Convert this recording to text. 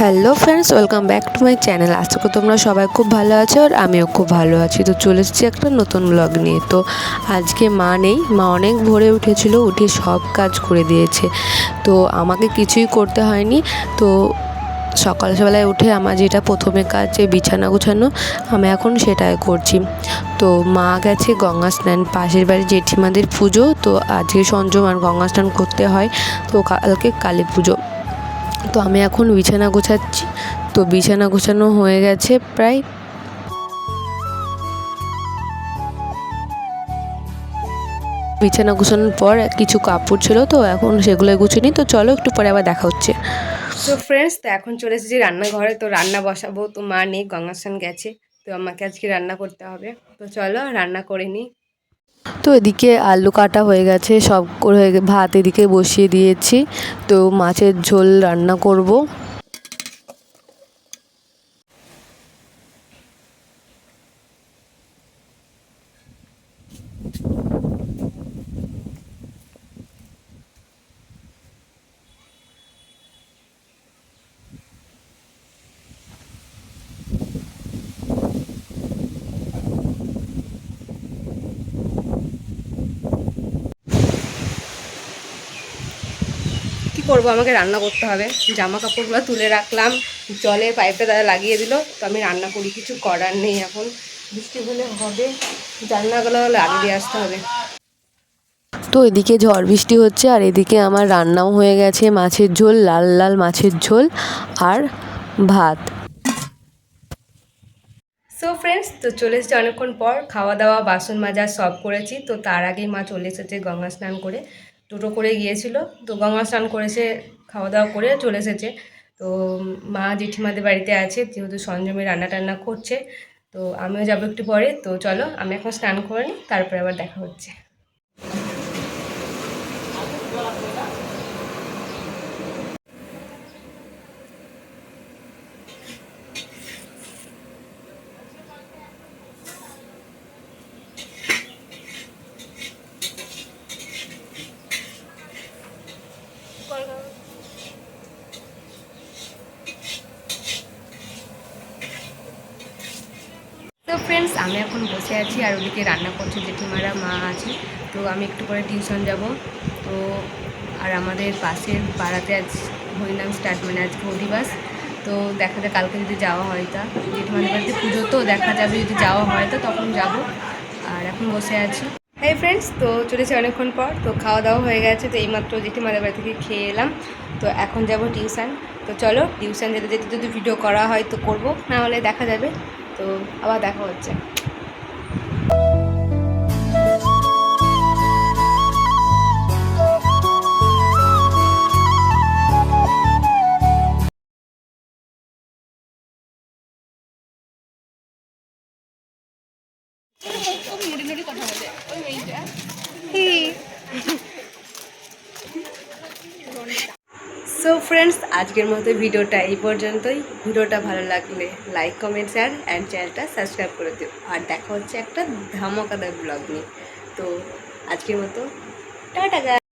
Hello friends, welcome back to my channel. আশা করি তোমরা সবাই খুব ভালো আছো আর আমিও খুব ভালো আছি। তো চলে এসেছি একটা নতুন ব্লগ নিয়ে। তো আজকে মা নেই, মা অনেক ভোরে উঠেছিল, উঠে সব কাজ করে দিয়েছে। তো আমাকে কিছুই করতে হয়নি। তো সকাল সকালে উঠে আমার যেটা প্রথমে কাজ, যে বিছানা গোছানো, আমি এখন সেটাই করছি। তো মা গেছে গঙ্গা স্নান, পাশের বাড়ি জেঠিমাদের পুজো, তো আজকে সঞ্জম আর গঙ্গা স্নান করতে হয়। তো কালকে কালী পুজো। তো আমি এখন বিছানা গোছাচ্ছি। তো বিছানা গোছানো হয়ে গেছে প্রায়। বিছানা গোছানোর পর কিছু কাপড় ছিল, তো এখন সেগুলো গুছিয়ে নিই। তো চলো, একটু পরে আবার দেখা হচ্ছে। তো ফ্রেন্ডস, তো এখন চলে এসেছি রান্নাঘরে। তো রান্না বসাবো। তো মা নেই, গঙ্গা স্নান গেছে, তো আমাকে আজকে রান্না করতে হবে। তো চলো রান্না করে নিই। তো এদিকে আলু কাটা হয়ে গেছে, সব করে ভাত এদিকে বসিয়ে দিয়েছি। তো মাছের ঝোল রান্না করব। কি করব, আমাকে রান্না করতে হবে। জামা কাপড়গুলো তুলে রাখলাম, জলে পাইপটা দাদা লাগিয়ে দিল। তো আমি রান্না করি, কিছু করার নেই। এখন বৃষ্টি হলে হবে, জানলাগুলো লাগিয়ে দিয়ে আসতে হবে। তো এদিকে ঝড় বৃষ্টি হচ্ছে, আর এদিকে আমার রান্নাও হয়ে গেছে। মাছের ঝোল, লাল লাল মাছের ঝোল আর ভাত। সো ফ্রেন্ডস, তো চলে এসেছে অনেকক্ষণ পর। খাওয়া দাওয়া, বাসন মাজা সব করেছি। তো তার আগেই মা চলে এসেছে গঙ্গা স্নান করে। টোটো করে গিয়েছিল, তো গঙ্গা স্নান করেছে, খাওয়া দাওয়া করে চলে এসেছে। তো মা জেঠিমাদের বাড়িতে আছে, যেহেতু সঞ্জমে রান্না টান্না করছে। তো আমিও যাবো একটু পরে। তো চলো, আমি এখন স্নান করে নিই, তারপরে আবার দেখা হচ্ছে। তো ফ্রেন্ডস, আমি এখন বসে আছি, আর ওদিকে রান্না করছে জেঠিমারা, মা আছে। তো আমি একটু পরে টিউশন যাব। তো আর আমাদের পাশের পাড়াতে আজ হরিনাম স্টার্ট, মানে আজকে অধিবাস। তো দেখা যায় কালকে যদি যাওয়া হয়, তা জেঠিমাদের বাড়িতে পুজো, তো দেখা যাবে যদি যাওয়া হয় তো তখন যাব। আর এখন বসে আছি। হ্যাঁ ফ্রেন্ডস, তো চলেছে অনেকক্ষণ পর। তো খাওয়া দাওয়া হয়ে গেছে, তো এইমাত্র জেঠিমাদের বাড়ি থেকে খেয়ে এলাম। তো এখন যাব টিউশন। তো চলো, টিউশন যেতে যেতে যদি ভিডিও করা হয় তো করব, না হলে দেখা যাবে। তো আবার দেখা হচ্ছে। সো ফ্রেন্ডস, আজকের মতো ভিডিওটা এই পর্যন্তই। ভিডিওটা ভালো লাগলে লাইক, কমেন্ট, শেয়ার অ্যান্ড চ্যানেলটা সাবস্ক্রাইব করে দিও। আর দেখা হচ্ছে একটা ধামাকাদার ব্লগ নিয়ে। তো আজকের মতো টাটা।